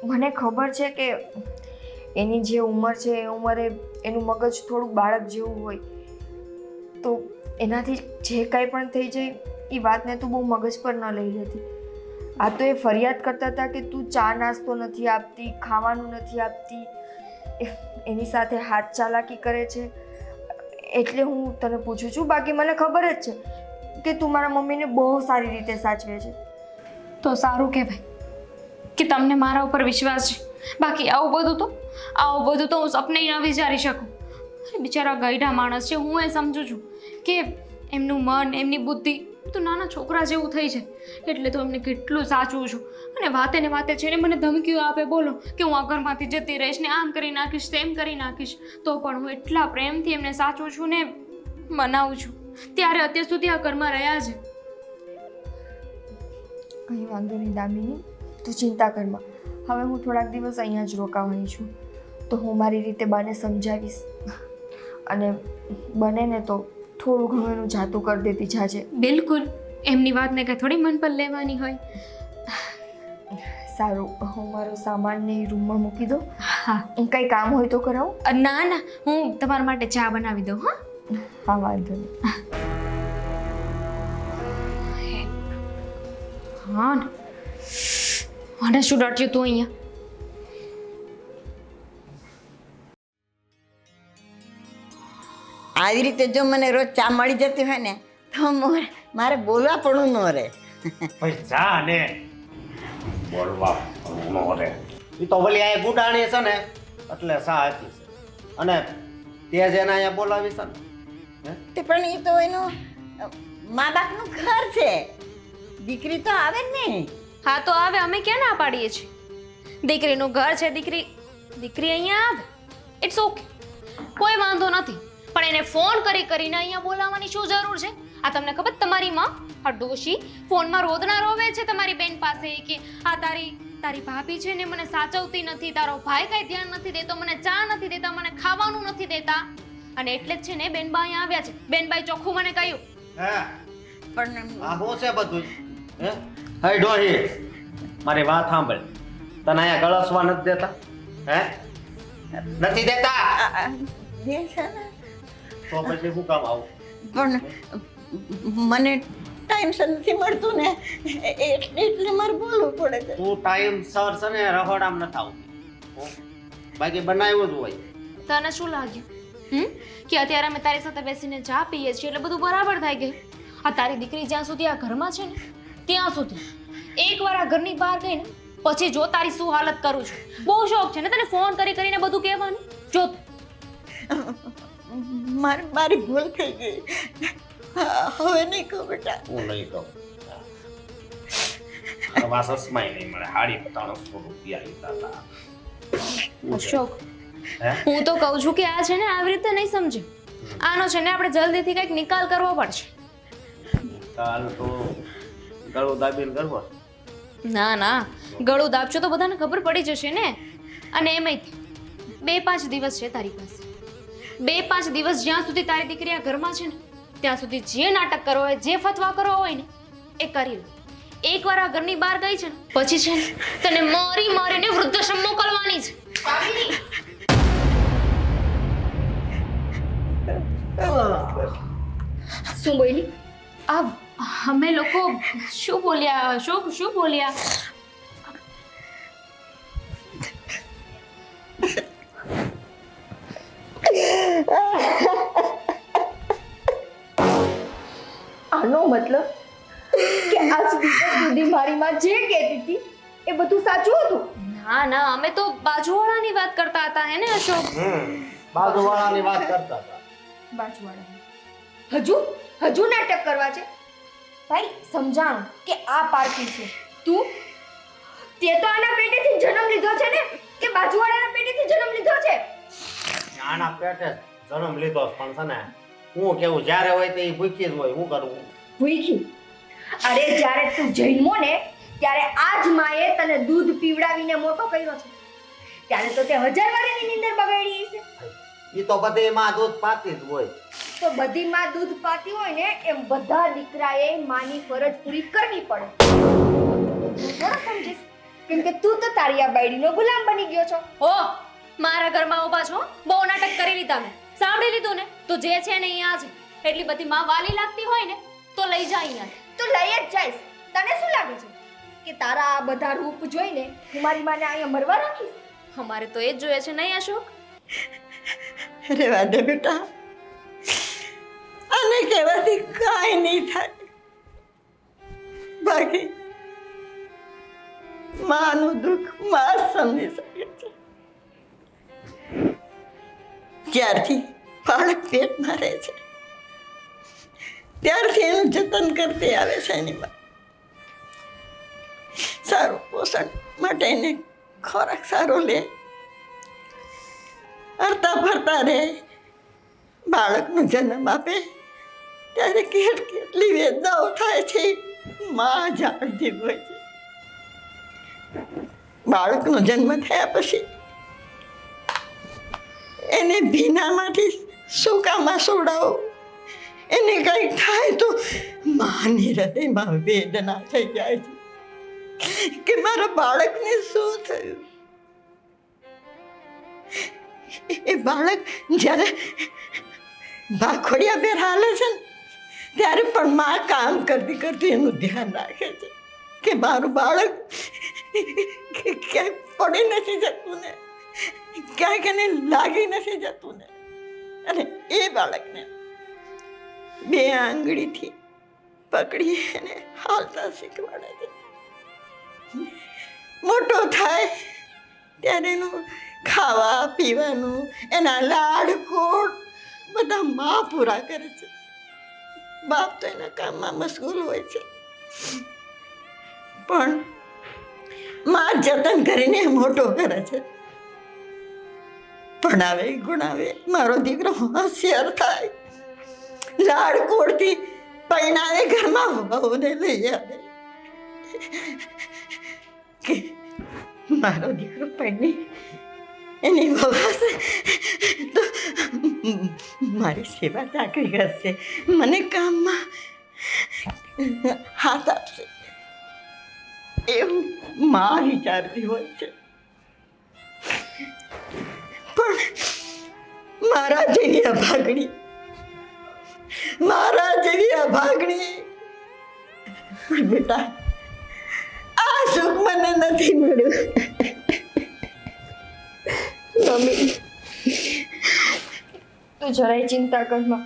મને ખબર છે કે એની જે ઉંમર છે એ ઉંમરે એનું મગજ થોડુંક બાળક જેવું હોય, તો એનાથી જે કાંઈ પણ થઈ જાય એ વાતને તું બહુ મગજ પર ન લઈ લેતી. આ તો એ ફરિયાદ કરતા હતા કે તું ચા નાસ્તો નથી આપતી, ખાવાનું નથી આપતી, એની સાથે હાથ ચાલાકી કરે છે. એટલે હું તને પૂછું છું. બાકી મને ખબર જ છે કે તું મારા મમ્મીને બહુ સારી રીતે સાચવે છે. તો સારું કહેવાય કે તમને મારા ઉપર વિશ્વાસ છે. બાકી આવું બધું તો હું સપને ન વિચારી શકું. બિચારા ગઈઢા માણસ છે. હું એ સમજુ છું કે એમનું મન, એમની બુદ્ધિ તો નાના છોકરા જેવું થઈ છે. એટલે તો એમને કેટલું સાચવું છું. અને વાતે ને વાતે છે ને મને ધમકીઓ આપે, બોલો કે હું આ ઘરમાંથી જતી રહીશ ને આમ કરી નાખીશ, તેમ કરી નાખીશ. તો પણ હું એટલા પ્રેમથી એમને સાચવું છું ને મનાવું છું. ત્યારે અત્યાર સુધી આ ઘરમાં રહ્યા છે. કંઈ વાંધો નહીં દામિની, તું ચિંતા કરમાં. હવે હું થોડાક દિવસ અહીંયા જ રોકાવાની છું. તો હું મારી રીતે બાને સમજાવીશ અને બને ને તો થોડું ઘણું એનું જાતું કરી દેતી જાજે. બિલકુલ, એમની વાતને કંઈ થોડી મન પર લેવાની હોય. સારું, હું મારો સામાન ને રૂમમાં મૂકી દઉં. હા, કંઈ કામ હોય તો કરાવું? ના, હું તમારા માટે ચા બનાવી દઉં. હા, વાંધો નહીં. હા ને, અને શું ડટ્યું તું અહીંયા? આવી રીતે જો મને રોજ ચા મળી જતી હોય ને તો મારે બોલવા પણ ન રહે. ભાઈ જા ને બોલવા નો રે. ઈ તો વળી આ ગુડાણી છે ને એટલે સા હતી છે. અને તે જેને અહીંયા બોલાવી છે ને તે પણ એ તો એનું મા બાપનું ઘર છે. દીકરી તો આવે જ ને. હા તો આવે, અમે ક્યાં ના પાડીએ છીએ? દીકરીનું ઘર છે, દીકરી અહીંયા આવે, ઇટ્સ ઓકે, કોઈ વાંધો નથી. પણ એને ફોન કરીને અહીંયા બોલાવવાની શું જરૂર છે? આ તમને ખબર, તમારી માં આ ડોશી ફોનમાં રોદના રોવે છે તમારી બેન પાસે કે આ તારી ભાભી છે ને મને સાચવતી નથી, તારો ભાઈ કઈ ધ્યાન નથી દેતો, મને ચા નથી દેતા, મને ખાવાનું નથી દેતા. અને એટલે જ છે ને બેનબા અહીંયા આવ્યા છે. બેનબાઈ ચોખ્ખું મને કહ્યું. હે પણ આ શું છે બધું? હે ડોહી, મારી વાત સાંભળ. તને અહીંયા ગળસવા નથી દેતા? હે નથી દેતા? દે છે ને, તો પછી શું કામ આવું? પણ મને ટાઈમસર નથી મળતું ને એટલે મારે બોલવું પડે છે. તું ટાઈમ સર છે ને રહોડામાં નથી આવતી. બાકી બનાવ્યું જ હોય. તને શું લાગ્યું કે અત્યારે અમે તારી સાથે બેસીને ચા પીએ છીએ એટલે બધું બરાબર થઈ ગયું? આ તારી દીકરી જ્યાં સુધી આ ઘરમાં છે ને ત્યાં સુધી, એકવાર આ ઘરની બહાર ગઈ ને પછી જો તારી શું હાલત કરું છું. બહુ શોખ છે ને તને ફોન કરીને બધું કહેવાનું. જો મારી ભૂલ થઈ ગઈ. હવે નહીં કહું બેટા. હું નહીં કહું. વાસસમાં નહીં મળે. હાડી 9500 રૂપિયા લીધા હતા. અશોક, હું તો કહું છું કે આ છે ને આવી રીતે નહીં સમજે. આનો છે ને આપણે જલ્દીથી કંઈક નિકાલ કરવો પડશે. કાલ તો ગળું દાબીને કરવો. ના, ગળું દાબશો તો બધાને ખબર પડી જશે ને. અને એમાંય 2-5 દિવસ છે તારી પાસે. 2-5 દિવસ જ્યાં સુધી તારી દીકરી આ ઘરમાં છે ને ત્યાં સુધી જે નાટક કરવો હોય, જે ફતવા કરવો હોય ને એ કરી લે. એકવાર આ ઘરની બહાર ગઈ છે ને પછી છે ને તને મારીને વૃદ્ધાશ્રમ મોકલવાની છે. શું બોલી? અમે લોકો શું બોલ્યા? શું બોલ્યા? આનો મતલબ કે આજ દિવસ સુધી મારી માં જે કહેતી હતી એ બધું સાચું હતું? ના, અમે તો બાજુવાળાની વાત કરતા હતા હે ને અશોક? બાજુવાળાની વાત કરતા હતા. બાજુવાળાની હજુ નાટક કરવા છે? ભાઈ સમજાણ કે આ પાર્ટી છે. તે તો આના પેટેથી જન્મ લીધો છે ને કે બાજુવાળાના પેટેથી જન્મ લીધો છે? આના પેટે જન્મ લીધો પણ છે ને હું કેવું જ્યારે હોય તે ભૂખી જ હોય. હું કરવું? ભૂખી? અરે જ્યારે તું જન્મો ને ત્યારે આજ માએ તને દૂધ પીવડાવીને મોટો કર્યો છે. ત્યારે તો તે 1000 વારની નીંદર બગાડી છે. ઈ તો બધી માં દૂધ પાતી જ હોય. તો બધી માં દૂધ પાતી હોય ને એમ બધા દીકરાએ માની ફરજ પૂરી કરવી પડે. તું થોડો સમજીશ કેમ કે તું તો તારી આ બાયડીનો ગુલામ બની ગયો છો. ઓ મારા ઘરમાં ઊભા છો, બહુ નાટક કરી લીધા મેં. સાંભળી લીધું ને? તો જે છે ને અહીંયા છે. એટલી બધી માં વાલી લાગતી હોય ને તો લઈ જા અહીંયા. તું લઈ જ જઈશ. તને શું લાગે છે કે તારા આ બધા રૂપ જોઈને હું મારી માને અહીંયા મરવા રાખીશ? અમારે તો એ જ જોઈએ છે નહીં અશોક? રેવા દે બેટા, આને કહેવાથી કાંઈ નહીં થાય. બાકી માનું દુઃખ માં જ સમજી શકે છે. જ્યારથી બાળક પેટમાં રહે છે ત્યારથી એનું જતન કરતી આવે છે એની માં. સારું પોષણ માટે એને ખોરાક સારો લે, હરતા ફરતા રહે, બાળકનો જન્મ આપે ત્યારે કેટલી વેદનાઓ થાય છે માં જાણતી હોય છે. બાળકનો જન્મ થયા પછી એને ભીનામાંથી સૂકામાં સોડાવો, એને કંઈક થાય તો માની હૃદયમાં વેદના થઈ જાય છે કે મારા બાળકને શું થયું. એ બાળક જ્યારે ભાખોડિયા પેર હાલે છે ને ત્યારે પણ માં કામ કરતી કરતી એનું ધ્યાન રાખે છે કે મારું બાળક ક્યાંય પડી નથી જતું ને, ક્યાંક એને લાગી નથી જતું ને. અને એ બાળકને 2 આંગળીથી પકડી એને હાલતા શીખવાડે છે. મોટો થાય ત્યારે એનું ખાવા પીવાનું, એના લાડકોડ બધા માં પૂરા કરે છે. બાપ તો એના કામમાં મશગુલ હોય છે, પણ માં જતન કરીને મોટો કરે છે. ભણાવે ગુણાવે, મારો દીકરો હોશિયાર થાય, લાડકોડથી પૈણાવે, ઘરમાં વહુને લઈ આવે કે મારો દીકરો પૈણી એની વહુ હશે તો મારી સેવા ચાકરી કરશે, મને કામમાં હાથ આપશે, એવું માં વિચારતી હોય છે. પણ મારા જેવી અભાગણી બેટા, આ સુખ મને નથી મળ્યું. મમ્મી તું જરાય ચિંતા કર માં.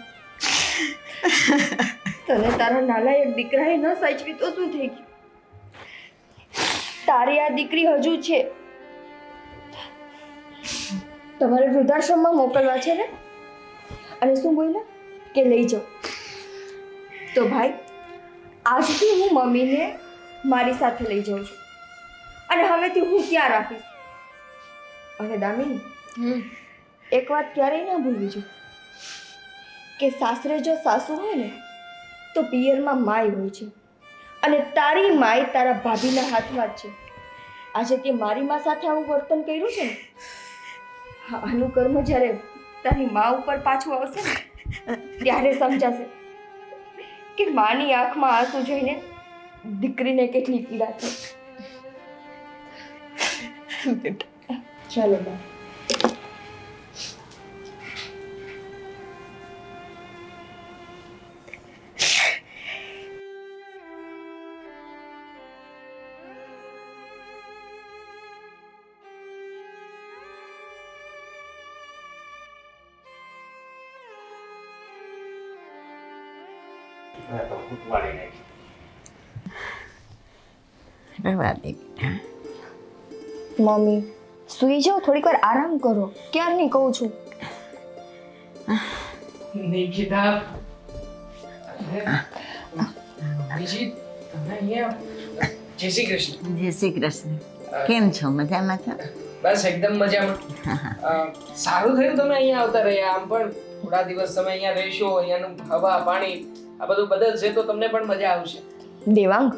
તને તારા નાલાયક દીકરાએ ન સાચવી તો શું થઈ ગયું? તારી આ દીકરી હજુ છે, તમારે વૃદ્ધાશ્રમમાં મોકલવા છે ને? અને શું બોલ્યા કે લઈ જાઓ? તો ભાઈ આજથી હું મમ્મીને મારી સાથે લઈ જાઉં છું અને હવેથી હું ત્યાં રાખીશ. અને દામિની, એક વાત ક્યારેય ના ભૂલવી જોઈએ કે સાસરે જો સાસુ હોય ને તો પિયરમાં માય હોય છે, અને તારી માય તારા ભાભીના હાથમાં જ છે. આજે તે મારી મા સાથે આવું વર્તન કર્યું છે ને, આનું કર્મ જ્યારે તારી મા ઉપર પાછું આવશે ને ત્યારે સમજાશે કે માની આંખમાં આંસુ જોઈને દીકરીને કેટલી પીડા છે. ચાલો બા. રહેવા દે બેટા. મમ્મી સુઈ જાઓ, થોડીક વાર આરામ કરો. ક્યારની કહું છું. નિકિતા, બીજી તમે અહીંયા? જય શ્રી કૃષ્ણ. જય શ્રી કૃષ્ણ. કેમ છો? મજામાં છો? બસ એકદમ મજામાં. સારું થયું તમે અહીંયા આવતા રહ્યા. આમ પણ થોડા દિવસ તમે અહીંયા રહેશો, અહીંયાનું હવા પાણી આ બધું બદલશે તો તમને પણ મજા આવશે. દેવાંગ,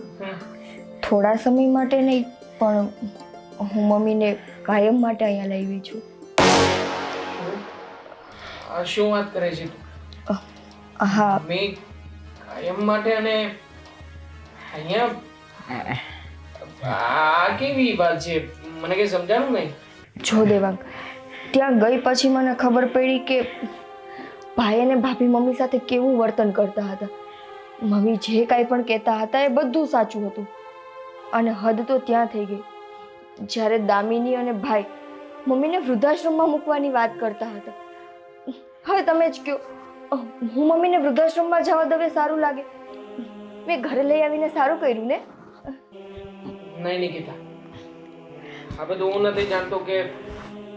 થોડા સમય માટે નહીં પણ હું મમ્મીને કાયમ માટે અહીંયા લાવી છું. આ શું વાત કરે છે તું? હા, મેં કાયમ માટે અને અહીંયા આ કેવી વાત છે? મને કઈ સમજાણું નહીં. જો દેવાંગ, ત્યાં ગઈ પછી મને ખબર પડી કે ભાઈ અને ભાભી મમ્મી સાથે કેવું વર્તન કરતા હતા. મમ્મી જે કાંઈ પણ કહેતા હતા એ બધું સાચું હતું. અને હદ તો ત્યાં થઈ ગઈ જ્યારે દામિની અને ભાઈ મમ્મીને વૃદ્ધાશ્રમમાં મૂકવાની વાત કરતા હતા. હવે તમે જ કહો, હું મમ્મીને વૃદ્ધાશ્રમમાં જવા દવે સારું લાગે? મેં ઘરે લઈ આવીને સારું કર્યું ને. નહીં નિકિતા, આ બધું હું નથી જાણતો કે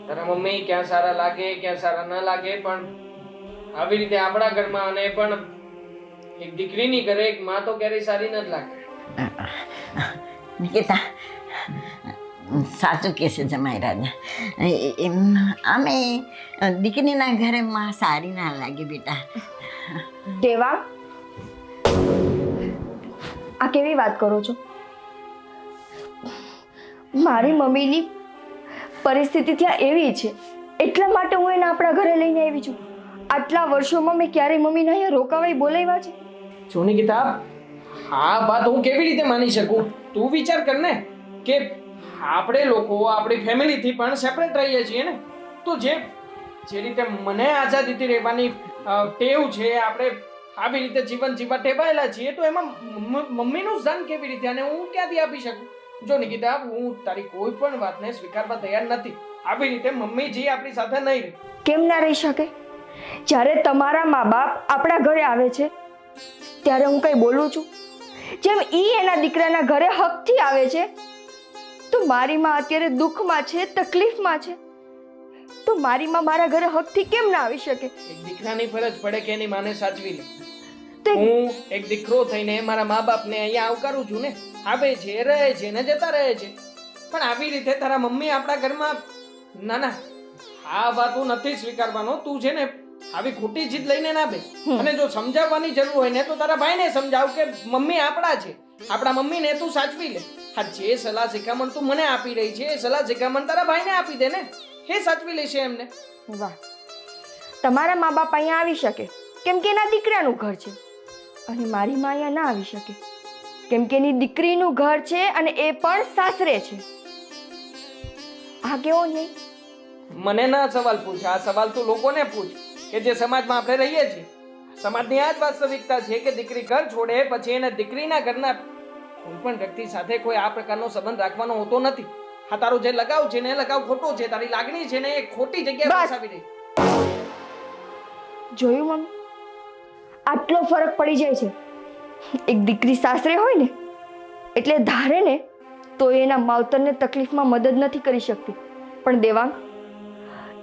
તારા મમ્મી ક્યાં સારા લાગે ક્યાં સારા ન લાગે, પણ આવી રીતે આપણા ઘરમાં અને પણ એક દીકરીની ઘરે એક માં તો ક્યારેય સારી ન જ લાગે. નિકિતા સાચું કહે છે જમાઈ રાજા. અમે દીકરીના ઘરે માં સારી ના લાગે બેટા. દેવા, આ કેવી વાત કરો છો? મારી મમ્મીની પરિસ્થિતિ ત્યાં એવી છે એટલા માટે હું એને આપણા ઘરે લઈને આવી છું. આટલા વર્ષોમાં મેં ક્યારેય મમ્મીને અહીંયા રોકાવાય બોલાવ્યા છે? જો નિકિતા, આ વાત હું કેવી રીતે માની શકું? તું વિચાર કર ને કે આપણે લોકો આપણી ફેમિલીથી પણ સેપરેટ રહીએ છીએ ને, તો જે રીતે મને આઝાદીથી રહેવાની ટેવ છે, આપણે આવી રીતે જીવન જીવવા ટેવાયેલા છીએ, તો એમાં મમ્મીનું સ્થાન કેવી રીતે અને હું ક્યાંથી આપી શકું? જો નિકિતા, હું તારી કોઈ પણ વાતને સ્વીકારવા તૈયાર નથી. આવી રીતે મમ્મી જી આપણી સાથે નહીં રહે. કેમ ના રહી શકે? જ્યારે તમારા મા બાપ આપણા ઘરે આવે છે ત્યારે હું કંઈ બોલું છું? જેમ એના દીકરાના ઘરે હકથી આવે છે, તો મારી માં અત્યારે દુઃખમાં છે, તકલીફમાં છે, તો મારી માં મારા ઘરે હકથી કેમ ના આવી શકે? એક દીકરાની ફરજ પડે કે એની માને સાચવી લે. હું એક દીકરો થઈને મારા મા બાપને અહીંયા આવકારું છું ને, આવે છે, રહે છે ને જતા રહે છે, પણ આવી રીતે તારા મમ્મી આપણા ઘરમાં ના ના, આ વાત હું નથી સ્વીકારવાનો. તું છે ને આવી ખોટી જીદ લઈને ના બે. અને જો સમજાવવાની જરૂર હોય ને તો તારા ભાઈને સમજાવ કે મમ્મી આપણા છે, આપણા મમ્મીને તું સાચવી લે. હા, જે સલાહ શિખામણ તું મને આપી રહી છે એ સલાહ શિખામણ તારા ભાઈને આપી દે ને, એ સાચવી લેશે એમને. વાહ, તમારા મા બાપ અહીંયા આવી શકે કેમ કે એના દીકરાનું ઘર છે, અને મારી માં અહીંયા ના આવી શકે કેમ કે એની દીકરીનું ઘર છે અને એ પણ સાસરે છે. આ કેવો નહીં? મને ના સવાલ પૂછ, આ સવાલ તું લોકોને પૂછ કે જે સમાજમાં આપણે રહીએ છીએ. સમાજની આ જ વાસ્તવિકતા છે કે દીકરી ઘર છોડે પછી એને દીકરીના ઘરના કોઈ પણ વ્યક્તિ સાથે કોઈ આ પ્રકારનો સંબંધ રાખવાનો હોતો નથી. હા, તારો જે લગાવ છે ને એ લગાવ ખોટો છે, તારી લાગણી છે ને એ ખોટી જગ્યાએ ફસાવી રહી. જોયું મમ્મી, આટલો ફરક પડી જાય છે. એક દીકરી સાસરે હોય ને એટલે ધારે ને તો એના માવતરને તકલીફમાં મદદ નથી કરી શકતી. પણ દેવાંગ,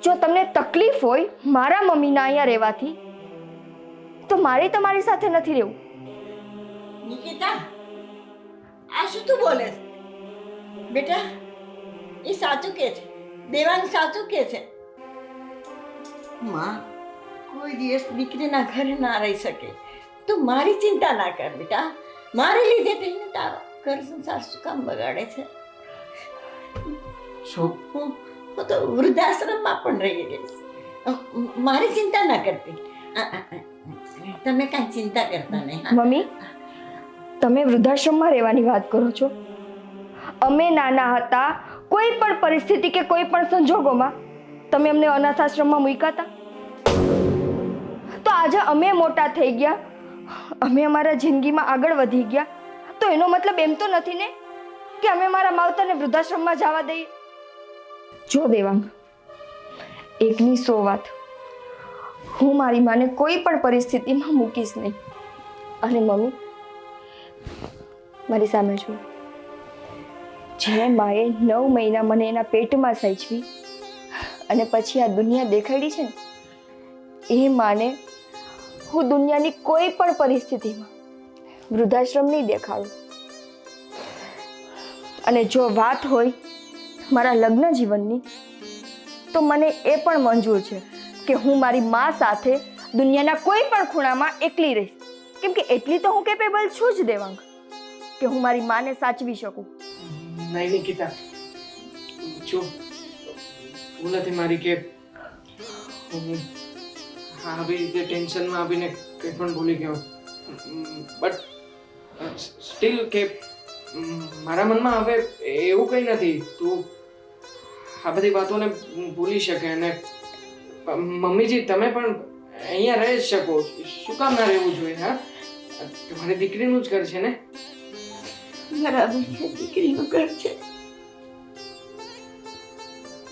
જો તમને તકલીફ હોય મારા મમ્મીના અહીંયા રહેવાથી, તો મારે તમારી સાથે નથી રહેવું. નિકિતા, આ શું તું બોલે છે બેટા? એ સાચું કે છે, દેવાંગ સાચું કે છે. માં કોઈ દિવસ દીકરીના ઘરે ના રહી શકે. તું મારી ચિંતા ના કર બેટા. મારી લીધે થઈને તારો ઘર સંસાર શું કામ બગાડે છે? હું તો વૃદ્ધાશ્રમમાં પણ રહી રહીશ. મારી ચિંતા ના કરતી. તમે કાંઈ ચિંતા કરતા નહીં. મમ્મી, તમે વૃદ્ધાશ્રમમાં રહેવાની વાત કરો છો? અમે નાના હતા, કોઈ પણ પરિસ્થિતિ કે કોઈ પણ સંજોગોમાં તમે અમને અનાથાશ્રમમાં મૂક્યા હતા. તો આજે અમે મોટા થઈ ગયા, અમે અમારા જિંદગીમાં આગળ વધી ગયા, તો એનો મતલબ એમ તો નથી ને કે અમે મારા માવતરને વૃદ્ધાશ્રમમાં જવા દઈએ. જો દેવાંગ, એકની 100 વાત, હું મારી માને કોઈ પણ પરિસ્થિતિમાં મૂકીશ નહીં. અને મમ્મી, મારી સામે છું, જે માએ 9 મહિના મને એના પેટમાં સાચવી અને પછી આ દુનિયા દેખાડી છે ને, એ માને હું દુનિયાની કોઈ પણ પરિસ્થિતિમાં વૃદ્ધાશ્રમ નહીં દેખાડું. અને જો વાત હોય મારા લગ્ન જીવનની, તો મને એ પણ મંજૂર છે કે હું મારી મા સાથે દુનિયાના કોઈ પણ ખૂણામાં એકલી રહીશ. કેમ કે એટલી તો હું કેપેબલ છું જ દેવાંગ કે હું મારી માને સાચવી શકું. નહીં નિકિતા, જો ભૂલ નથી મારી કે હું આવી રીતે ટેન્શનમાં આવીને કંઈ પણ ભૂલી ગયો, બટ સ્ટીલ કે મારા મનમાં હવે એવું કંઈ નથી. તું આ બધી વાતોને ભૂલી શકે અને મમ્મીજી તમે પણ અહીંયા રહી જ શકો. શું કામ ના રહેવું જોઈએ? હા, તમારી દીકરીનું જ ઘર છે ને. બરાબર છે, દીકરીનું ઘર છે,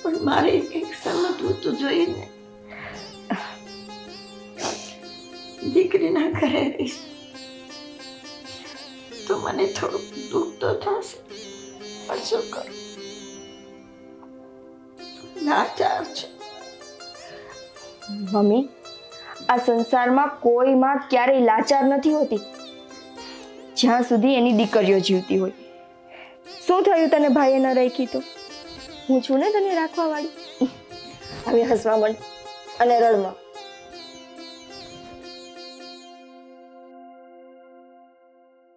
પણ મારે કંઈક સમજવું તો જોઈએ ને. દીકરીના ઘરે રહીશ તો મને થોડુંક દુઃખ તો થશે, પણ શું કરું, લાચાર છે. મમ્મી, આ સંસારમાં કોઈ માં ક્યારેય લાચાર નથી હોતી જ્યાં સુધી એની દીકરીઓ જીવતી હોય. શું થયું તને ભાઈએ ન રાખી તો? હું છું ને તને રાખવા વાળી. હવે હસવા માંડ અને રડમાં.